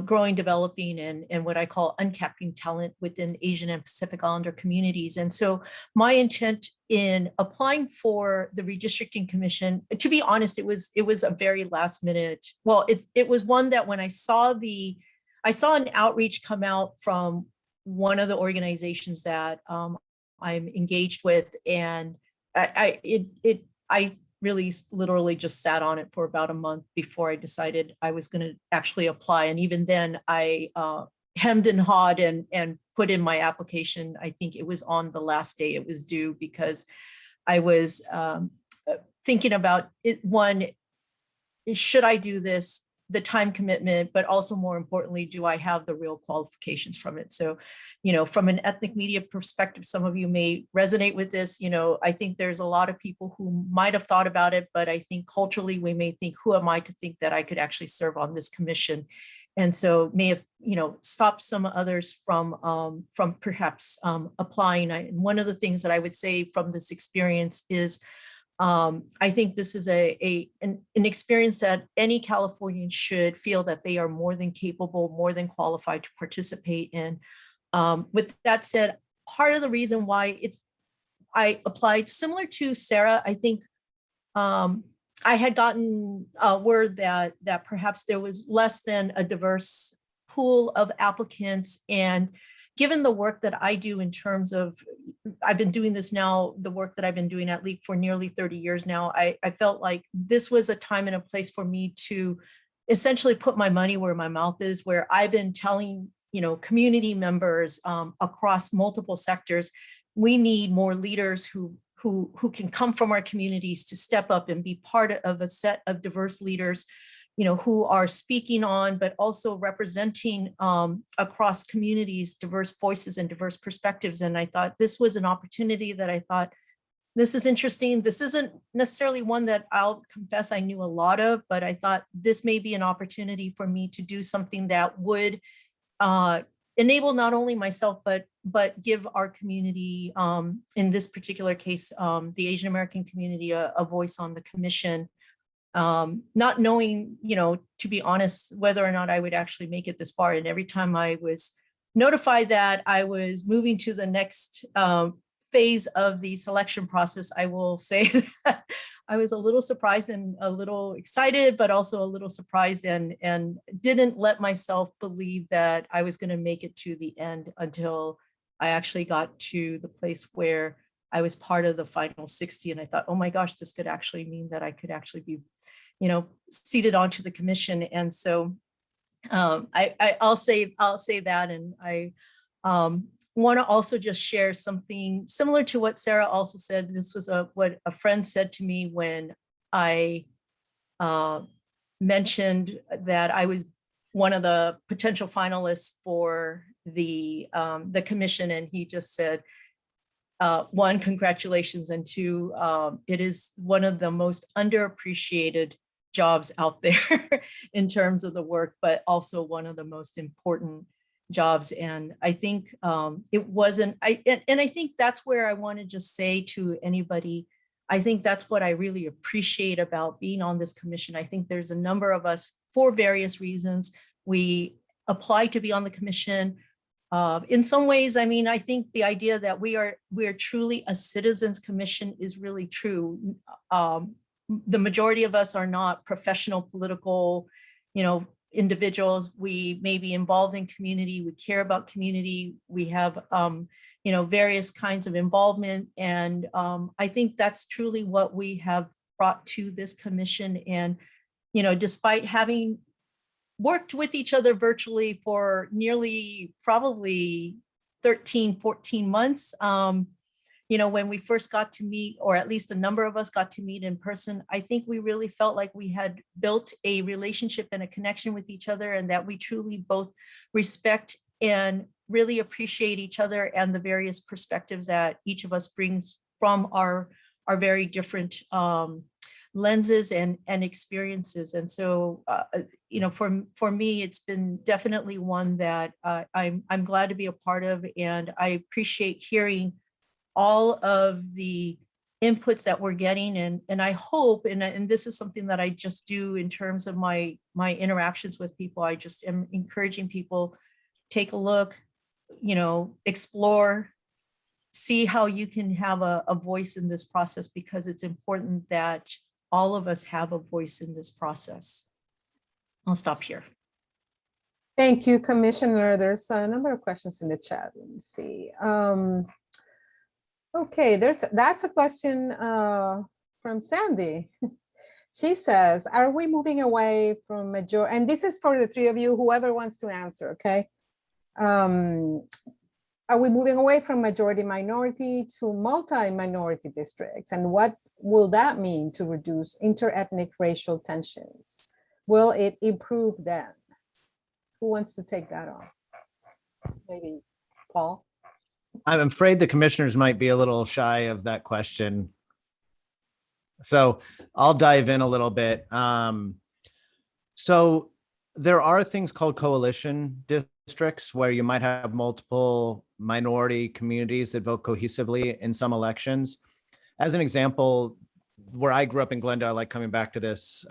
growing, developing, and what I call uncapping talent within Asian and Pacific Islander communities. And so my intent in applying for the Redistricting Commission, to be honest, it was a very last minute. Well, it was one that when I saw an outreach come out from one of the organizations that I'm engaged with, and I really literally just sat on it for about a month before I decided I was going to actually apply. And even then I hemmed and hawed and put in my application. I think it was on the last day it was due, because I was thinking about it. One, should I do this? The time commitment, but also more importantly, do I have the real qualifications from it? So, from an ethnic media perspective, some of you may resonate with this. I think there's a lot of people who might have thought about it, but I think culturally we may think, who am I to think that I could actually serve on this commission? And so may have, stopped some others from perhaps applying. And one of the things that I would say from this experience is, I think this is an experience that any Californian should feel that they are more than capable, more than qualified to participate in. With that said, part of the reason why I applied, similar to Sarah, I think I had gotten word that perhaps there was less than a diverse pool of applicants. And given the work that I do in terms of, I've been doing this now, the work that I've been doing at LEAP for nearly 30 years now, I felt like this was a time and a place for me to essentially put my money where my mouth is, where I've been telling, community members across multiple sectors, we need more leaders who can come from our communities to step up and be part of a set of diverse leaders, who are speaking on, but also representing across communities, diverse voices and diverse perspectives. And I thought this was an opportunity that I thought, this is interesting. This isn't necessarily one that I'll confess I knew a lot of, but I thought this may be an opportunity for me to do something that would enable not only myself, but give our community, in this particular case, the Asian American community, a voice on the commission. Not knowing, to be honest, whether or not I would actually make it this far. And every time I was notified that I was moving to the next phase of the selection process, I will say that I was a little surprised and a little excited, but also a little surprised, and didn't let myself believe that I was going to make it to the end until I actually got to the place where I was part of the final 60. And I thought, oh my gosh, this could actually mean that I could actually be, seated onto the commission. And so I'll say that. And I want to also just share something similar to what Sarah also said. This was what a friend said to me when I mentioned that I was one of the potential finalists for the commission. And he just said, one, congratulations, and two, it is one of the most underappreciated jobs out there in terms of the work, but also one of the most important jobs. And I think it wasn't, and I think that's where I want to just say to anybody, I think that's what I really appreciate about being on this commission. I think there's a number of us for various reasons. We apply to be on the commission. In some ways, I mean, I think the idea that we are truly a citizens commission is really true. The majority of us are not professional political, individuals. We may be involved in community. We care about community. We have, various kinds of involvement. And I think that's truly what we have brought to this commission. And, despite having worked with each other virtually for nearly probably 13, 14 months. When we first got to meet, or at least a number of us got to meet in person, I think we really felt like we had built a relationship and a connection with each other, and that we truly both respect and really appreciate each other and the various perspectives that each of us brings from our very different lenses and experiences. And so, for me, it's been definitely one that I'm glad to be a part of, and I appreciate hearing all of the inputs that we're getting. And I hope, and this is something that I just do in terms of my interactions with people. I just am encouraging people, take a look, explore, see how you can have a voice in this process, because it's important that all of us have a voice in this process. I'll stop here. Thank you, Commissioner. There's a number of questions in the chat. Let me see. Okay, that's a question from Sandy. She says, are we moving away from majority? And this is for the three of you, whoever wants to answer, okay? Are we moving away from majority minority to multi-minority districts? And what will that mean to reduce interethnic racial tensions? Will it improve them? Who wants to take that on? Maybe Paul? I'm afraid the commissioners might be a little shy of that question. So I'll dive in a little bit. So there are things called coalition districts where you might have multiple minority communities that vote cohesively in some elections. As an example, where I grew up in Glendale, I like coming back to this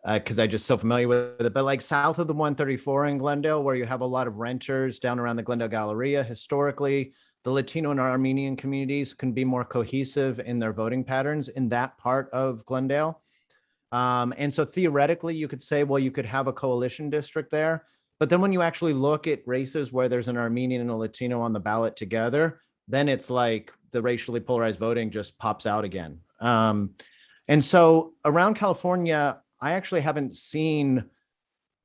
because I'm just so familiar with it, but like south of the 134 in Glendale, where you have a lot of renters down around the Glendale Galleria, historically, the Latino and Armenian communities can be more cohesive in their voting patterns in that part of Glendale. And so theoretically, you could say, well, you could have a coalition district there. But then when you actually look at races where there's an Armenian and a Latino on the ballot together, then it's like the racially polarized voting just pops out again. And so around California, I actually haven't seen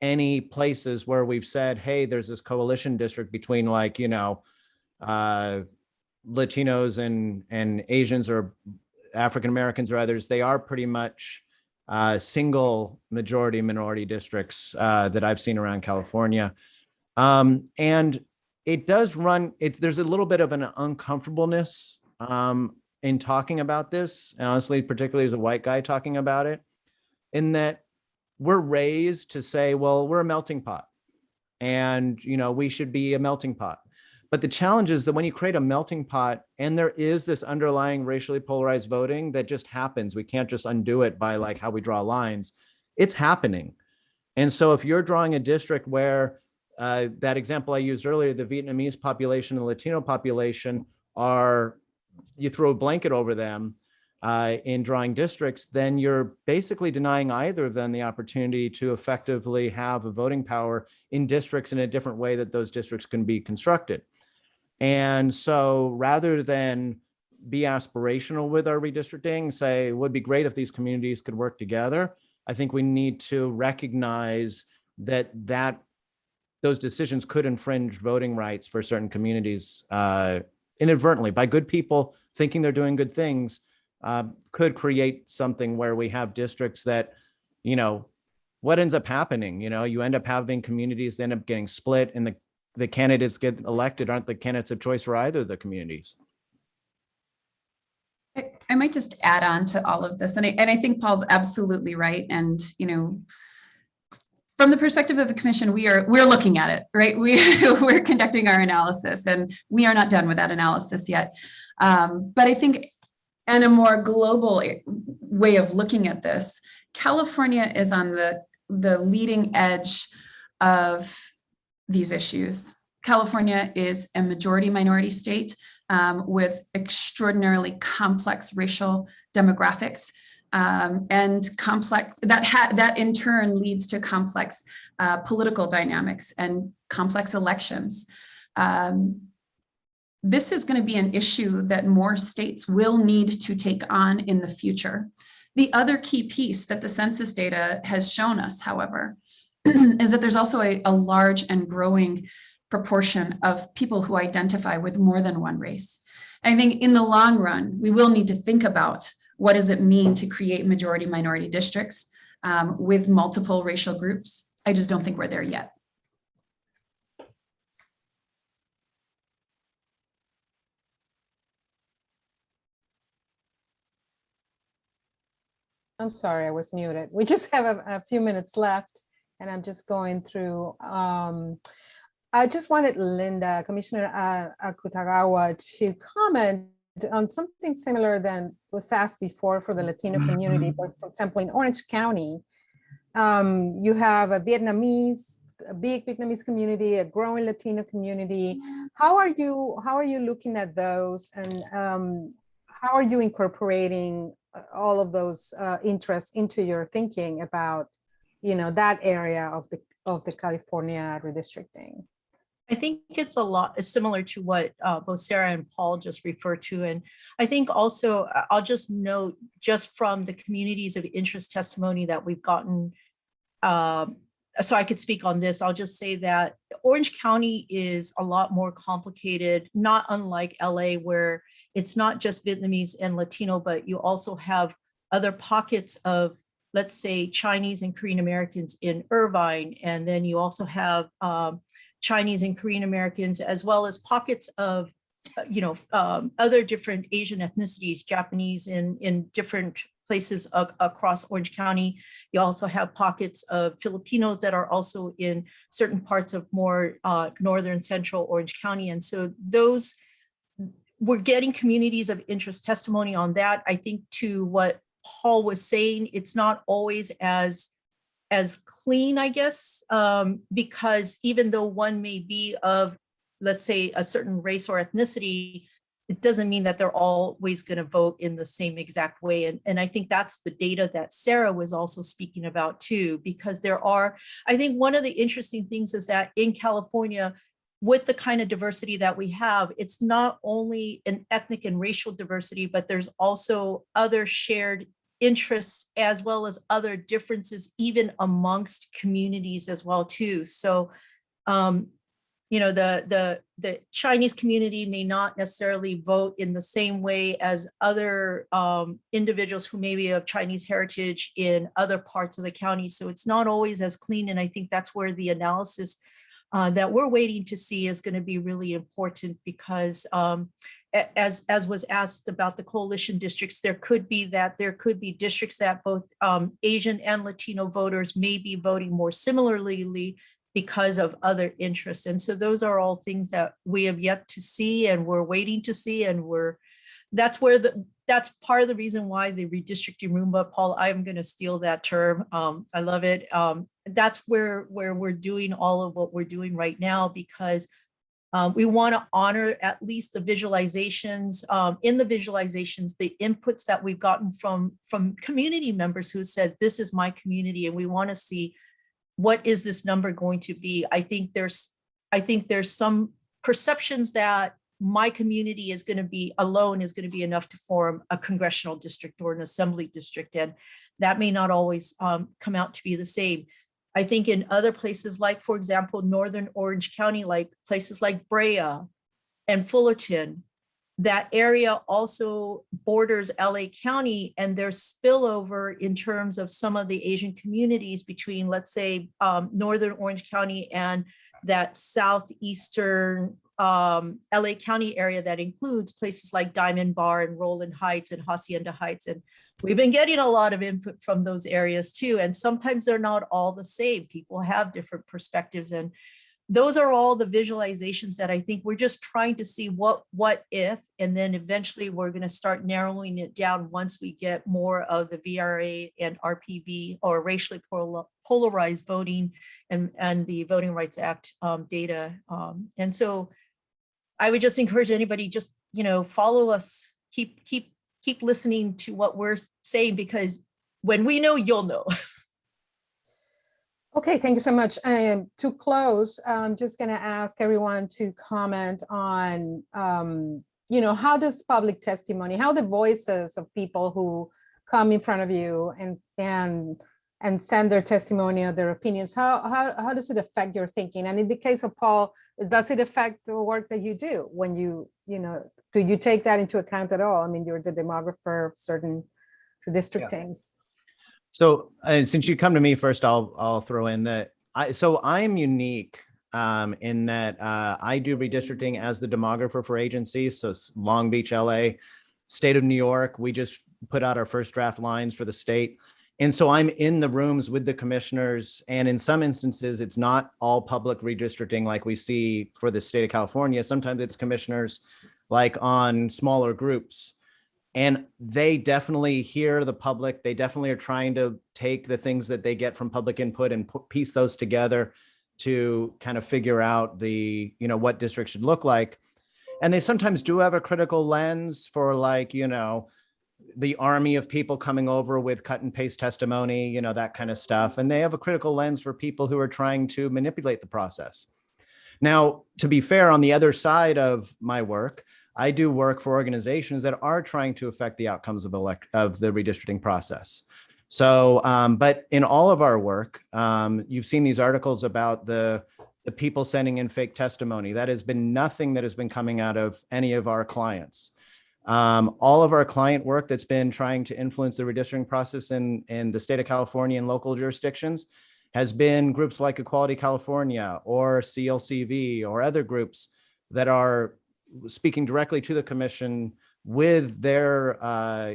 any places where we've said, hey, there's this coalition district between like, Latinos and Asians or African Americans or others. They are pretty much single majority minority districts that I've seen around California. And it does run, there's a little bit of an uncomfortableness in talking about this. And honestly, particularly as a white guy talking about it, in that we're raised to say, well, we're a melting pot and, we should be a melting pot. But the challenge is that when you create a melting pot and there is this underlying racially polarized voting that just happens, we can't just undo it by like how we draw lines. It's happening. And so if you're drawing a district where that example I used earlier, the Vietnamese population and Latino population you throw a blanket over them in drawing districts, then you're basically denying either of them the opportunity to effectively have a voting power in districts in a different way that those districts can be constructed. And so rather than be aspirational with our redistricting, say it would be great if these communities could work together, I think we need to recognize that those decisions could infringe voting rights for certain communities inadvertently by good people thinking they're doing good things. Could create something where we have districts that, what ends up happening, you end up having communities that end up getting split and the candidates get elected aren't the candidates of choice for either of the communities. I might just add on to all of this. And I think Paul's absolutely right. And, from the perspective of the commission, we're looking at it, right? We're conducting our analysis and we are not done with that analysis yet. But I think in a more global way of looking at this, California is on the leading edge of these issues. California is a majority minority state with extraordinarily complex racial demographics and complex that in turn leads to complex political dynamics and complex elections. This is going to be an issue that more states will need to take on in the future. The other key piece that the census data has shown us, however, is that there's also a large and growing proportion of people who identify with more than one race. I think in the long run, we will need to think about what does it mean to create majority minority districts with multiple racial groups. I just don't think we're there yet. I'm sorry, I was muted. We just have a few minutes left and I'm just going through. I just wanted Linda, Commissioner Akudagawa, to comment on something similar than was asked before for the Latino community, but for example, in Orange County, you have a big Vietnamese community, a growing Latino community. How are you looking at those, and how are you incorporating all of those interests into your thinking about, that area of the California redistricting? I think it's a lot similar to what both Sarah and Paul just referred to. And I think also I'll just note, just from the communities of interest testimony that we've gotten, so I could speak on this, I'll just say that Orange County is a lot more complicated, not unlike LA, where it's not just Vietnamese and Latino, but you also have other pockets of, let's say, Chinese and Korean Americans in Irvine. And then you also have Chinese and Korean Americans, as well as pockets of, other different Asian ethnicities, Japanese in different places across Orange County. You also have pockets of Filipinos that are also in certain parts of more northern central Orange County. And so we're getting communities of interest testimony on that. I think to what Paul was saying, it's not always as clean, I guess, because even though one may be of, let's say, a certain race or ethnicity, it doesn't mean that they're always going to vote in the same exact way. And I think that's the data that Sarah was also speaking about too, because I think one of the interesting things is that in California, with the kind of diversity that we have, it's not only an ethnic and racial diversity, but there's also other shared interests as well as other differences, even amongst communities as well too. So, the Chinese community may not necessarily vote in the same way as other individuals who may be of Chinese heritage in other parts of the county. So it's not always as clean. And I think that's where the analysis that we're waiting to see is going to be really important, because as was asked about the coalition districts, there could be districts that both Asian and Latino voters may be voting more similarly because of other interests. And so those are all things that we have yet to see and we're waiting to see. And that's part of the reason why the redistricting Roomba, Paul, I'm going to steal that term. I love it. That's where we're doing all of what we're doing right now, because we want to honor at least the visualizations. In the visualizations, the inputs that we've gotten from community members who said, this is my community, and we want to see, what is this number going to be? I think there's some perceptions that my community is going to be enough to form a congressional district or an assembly district. And that may not always come out to be the same. I think in other places, like, for example, Northern Orange County, like places like Brea and Fullerton, that area also borders LA County, and there's spillover in terms of some of the Asian communities between, let's say, Northern Orange County and that southeastern LA County area that includes places like Diamond Bar and Roland Heights and Hacienda Heights. And we've been getting a lot of input from those areas too. And sometimes they're not all the same. People have different perspectives. And those are all the visualizations that I think we're just trying to see what if, and then eventually we're going to start narrowing it down once we get more of the VRA and RPV, or racially polarized voting, and the Voting Rights Act data. And so I would just encourage anybody, just, follow us, keep listening to what we're saying, because when we know, you'll know. Okay, thank you so much. To close, I'm just going to ask everyone to comment on, how does public testimony, how the voices of people who come in front of you and send their testimony or their opinions, how does it affect your thinking? And in the case of Paul, does it affect the work that you do when do you take that into account at all? I mean, you're the demographer of certain redistrictings. So since you come to me first, I'll throw in that I'm unique in that I do redistricting as the demographer for agencies. So Long Beach, LA, state of New York, we just put out our first draft lines for the state. And so I'm in the rooms with the commissioners. And in some instances, it's not all public redistricting like we see for the state of California. Sometimes it's commissioners like on smaller groups. And they definitely hear the public. They definitely are trying to take the things that they get from public input and piece those together to kind of figure out the, what districts should look like. And they sometimes do have a critical lens for, like, the army of people coming over with cut and paste testimony, that kind of stuff. And they have a critical lens for people who are trying to manipulate the process. Now, to be fair, on the other side of my work, I do work for organizations that are trying to affect the outcomes of the redistricting process. So, but in all of our work, you've seen these articles about the people sending in fake testimony. That has been nothing that has been coming out of any of our clients. All of our client work that's been trying to influence the redistricting process in the state of California and local jurisdictions has been groups like Equality California or CLCV or other groups that are speaking directly to the commission with their,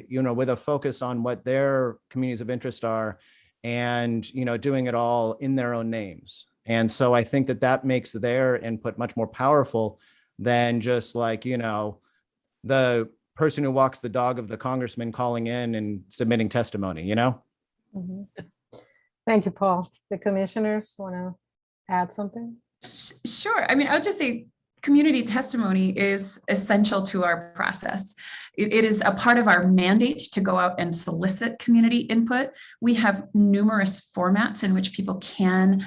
with a focus on what their communities of interest are, and, doing it all in their own names. And so I think that makes their input much more powerful than just like, the person who walks the dog of the congressman calling in and submitting testimony, Mhm. Thank you, Paul. The commissioners want to add something? Sure. I mean, I would just say community testimony is essential to our process. It is a part of our mandate to go out and solicit community input. We have numerous formats in which people can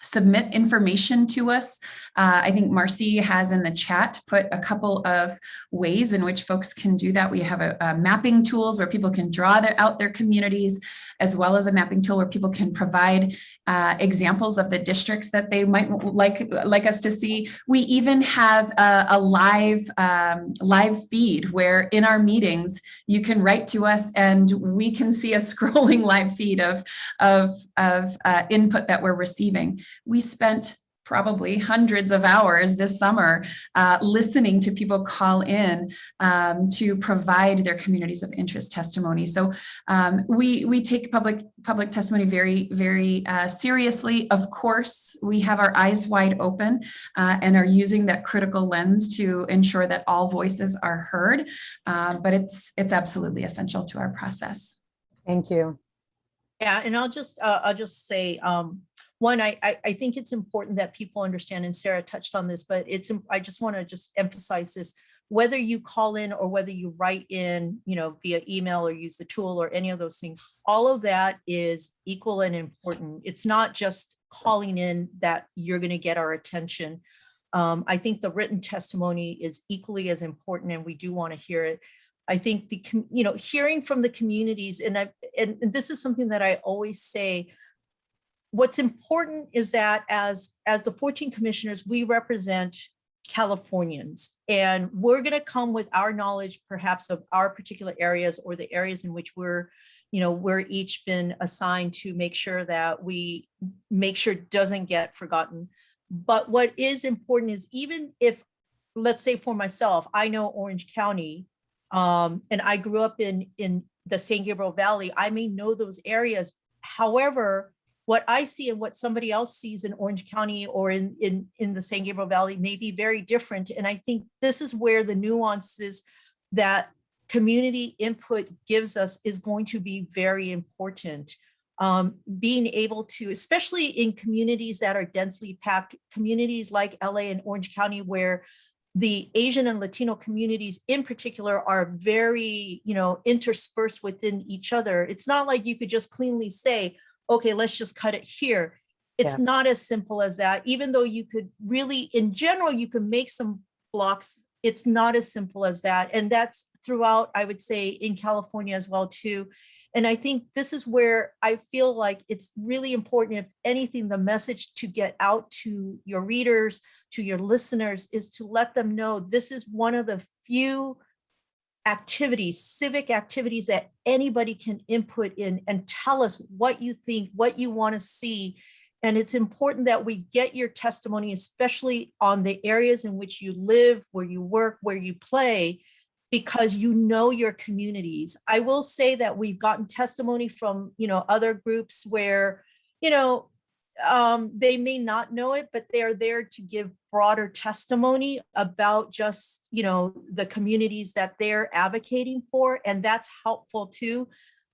submit information to us. I think Marcy has in the chat put a couple of ways in which folks can do that. We have a mapping tools where people can draw out their communities, as well as a mapping tool where people can provide examples of the districts that they might like us to see. We even have a live feed where in our meetings you can write to us and we can see a scrolling live feed of input that we're receiving. We spent probably hundreds of hours this summer listening to people call in to provide their communities of interest testimony. So we take public testimony very, very seriously. Of course, we have our eyes wide open and are using that critical lens to ensure that all voices are heard. But it's absolutely essential to our process. Thank you. Yeah, and I'll just say, one, I think it's important that people understand, and Sarah touched on this, but I just want to just emphasize this, whether you call in or whether you write in, via email or use the tool or any of those things, all of that is equal and important. It's not just calling in that you're going to get our attention. I think the written testimony is equally as important, and we do want to hear it. I think hearing from the communities, and this is something that I always say, what's important is that as the 14 commissioners, we represent Californians, and we're going to come with our knowledge, perhaps of our particular areas or the areas in which we're each been assigned to make sure that we make sure it doesn't get forgotten. But what is important is, even if, let's say for myself, I know Orange County, and I grew up in the San Gabriel Valley, I may know those areas. However, what I see and what somebody else sees in Orange County or in the San Gabriel Valley may be very different. And I think this is where the nuances that community input gives us is going to be very important. Being able to, especially in communities that are densely packed, communities like LA and Orange County, where the Asian and Latino communities in particular are very, interspersed within each other. It's not like you could just cleanly say, okay, let's just cut it here. It's not as simple as that. Even though you could really, in general, you can make some blocks, it's not as simple as that. And that's throughout, I would say, in California as well, too. And I think this is where I feel like it's really important, if anything, the message to get out to your readers, to your listeners, is to let them know this is one of the few activities, civic activities, that anybody can input in and tell us what you think, what you want to see. And it's important that we get your testimony, especially on the areas in which you live, where you work, where you play, because your communities. I will say that we've gotten testimony from, other groups where, they may not know it, but they are there to give broader testimony about just, the communities that they're advocating for, and that's helpful too.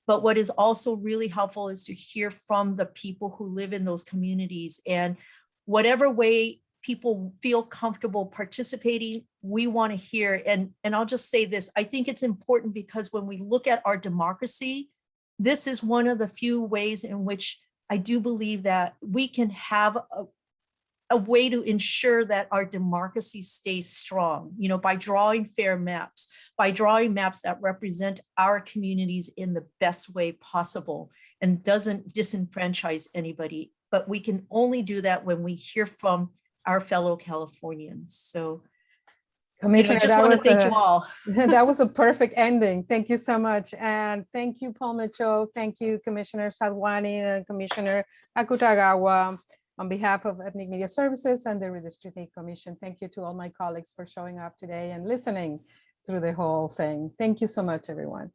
But what is also really helpful is to hear from the people who live in those communities, and whatever way people feel comfortable participating, we want to hear. And I'll just say this, I think it's important because when we look at our democracy, this is one of the few ways in which I do believe that we can have a way to ensure that our democracy stays strong, by drawing fair maps, by drawing maps that represent our communities in the best way possible and doesn't disenfranchise anybody. But we can only do that when we hear from our fellow Californians. So, Commissioner, I just want to thank you all. That was a perfect ending. Thank you so much. And thank you, Paul Mitchell. Thank you, Commissioner Sarwani and Commissioner Akudagawa. On behalf of Ethnic Media Services and the Redistricting Commission, thank you to all my colleagues for showing up today and listening through the whole thing. Thank you so much, everyone.